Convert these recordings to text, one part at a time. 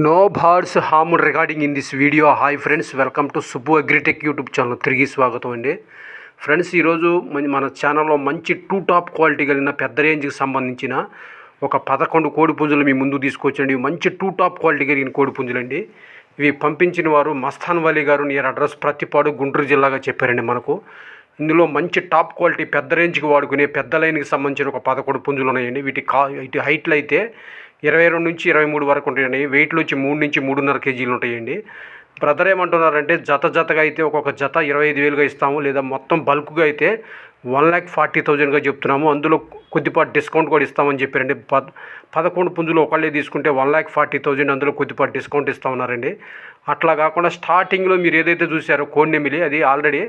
No birds harm recording in this video. Hi friends, welcome to Subbu agritech YouTube channel. తిరిగి స్వాగతం అండి. Friends, ఈరోజు మన ఛానల్లో మంచి టాప్ క్వాలిటీ కలిగిన పెద్ద రేంజ్కి సంబంధించిన ఒక 11 కోడి పుంజులు మీ ముందు తీసుకొచ్చండి. మంచి టాప్ క్వాలిటీ కలిగిన కోడి పుంజులండి. ఇవి పంపించిన వారు మస్తాన్ వలీ గారు, నియర్ అడ్రస్ ప్రతిపాడు, గుంటూరు జిల్లాగా చెప్పారండి మనకు. ఇందులో మంచి టాప్ క్వాలిటీ పెద్ద రేంజ్కి వాడుకునే పెద్ద లైన్కి సంబంధించిన ఒక 11 పుంజులు ఉన్నాయండి. వీటి హైట్లు అయితే 22 నుంచి 23 వరకు ఉంటాయండి. వెయిట్లు వచ్చి 3 నుంచి 3.5 కేజీలు ఉంటాయండి. బ్రదర్ ఏమంటున్నారంటే జతగా అయితే ఒక్కొక్క జత 25,000గా ఇస్తాము, లేదా మొత్తం బల్క్గా అయితే 1,40,000గా చెప్తున్నాము. అందులో కొద్దిపాటి డిస్కౌంట్ కూడా ఇస్తామని చెప్పారండి. 11 పుంజులు ఒకళ్ళే తీసుకుంటే 1,40,000, అందులో కొద్దిపాటి డిస్కౌంట్ ఇస్తామన్నారండి. అట్లా కాకుండా స్టార్టింగ్లో మీరు ఏదైతే చూసారో కోడినెమిలి, అది ఆల్రెడీ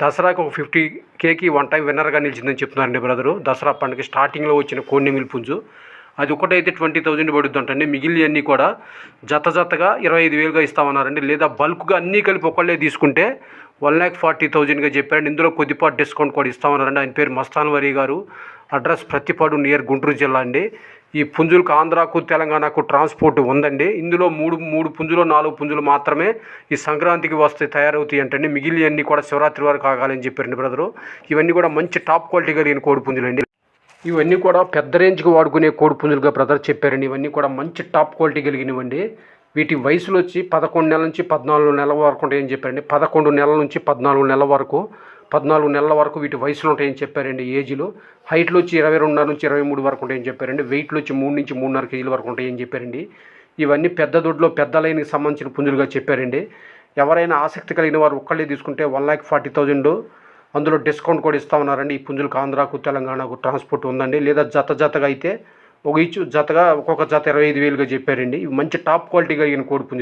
దసరాకి ఒక 50Kకి వన్ టైం విన్నర్గా నిలిచిందని చెప్తున్నారండి బ్రదరు. దసరా పండుగ స్టార్టింగ్లో వచ్చిన కోడినెమిలి పుంజు అది ఒకటైతే 20,000 పడుతుందండి. మిగిలిన అన్నీ కూడా జతగా 25,000గా ఇస్తామన్నారండి. లేదా బల్క్గా అన్నీ కలిపి ఒకళ్ళే తీసుకుంటే 1,40,000గా చెప్పారండి. ఇందులో కొద్దిపాటు డిస్కౌంట్ కూడా ఇస్తామన్నారండి. ఆయన పేరు మస్తాన్ వలీ గారు, అడ్రస్ ప్రతిపాడు, నియర్ గుంటూరు జిల్లా అండి. ఈ పుంజులకు ఆంధ్రాకు తెలంగాణకు ట్రాన్స్పోర్ట్ ఉందండి. ఇందులో మూడు పుంజులు 4 పుంజులు మాత్రమే ఈ సంక్రాంతికి వస్తే తయారవుతాయి అంటండి. మిగిలిన అన్నీ కూడా శివరాత్రి వరకు ఆగాలని చెప్పారండి బ్రదరు. ఇవన్నీ కూడా మంచి టాప్ క్వాలిటీ కలిగిన కోడి పుంజులండి. ఇవన్నీ కూడా పెద్ద రేంజ్కి వాడుకునే కోడి పుంజులుగా బ్రదర్ చెప్పారండి. ఇవన్నీ కూడా మంచి టాప్ క్వాలిటీ కలిగినవండి. వీటి వయసులు వచ్చి 11 నెలల నుంచి 14 నెలల వరకు ఉంటాయని చెప్పారండి. 11 నెలల నుంచి 14 నెలల వరకు 14 నెలల వరకు వీటి వయసులు ఉంటాయని చెప్పారండి. ఏజ్లో హైట్లు వచ్చి 22 నుంచి 23 వరకు ఉంటాయని చెప్పారండి. వెయిట్లు వచ్చి 3 నుంచి 3.5 కేజీల వరకు ఉంటాయని చెప్పారండి. ఇవన్నీ పెద్ద దొడ్లో పెద్ద లైన్కి సంబంధించిన పుంజులుగా చెప్పారండి. ఎవరైనా ఆసక్తి కలిగిన వారు ఒక్కళ్ళే తీసుకుంటే 1,40,000, అందులో డిస్కౌంట్ కూడా ఇస్తా ఉన్నారండి. ఈ పుంజులకు ఆంధ్రాకు తెలంగాణకు ట్రాన్స్పోర్ట్ ఉందండి. లేదా జతగా అయితే జతగా ఒక్కొక్క జత 25,000గా చెప్పారండి. ఇవి మంచి టాప్ క్వాలిటీ కలిగిన కోడి పుంజులు.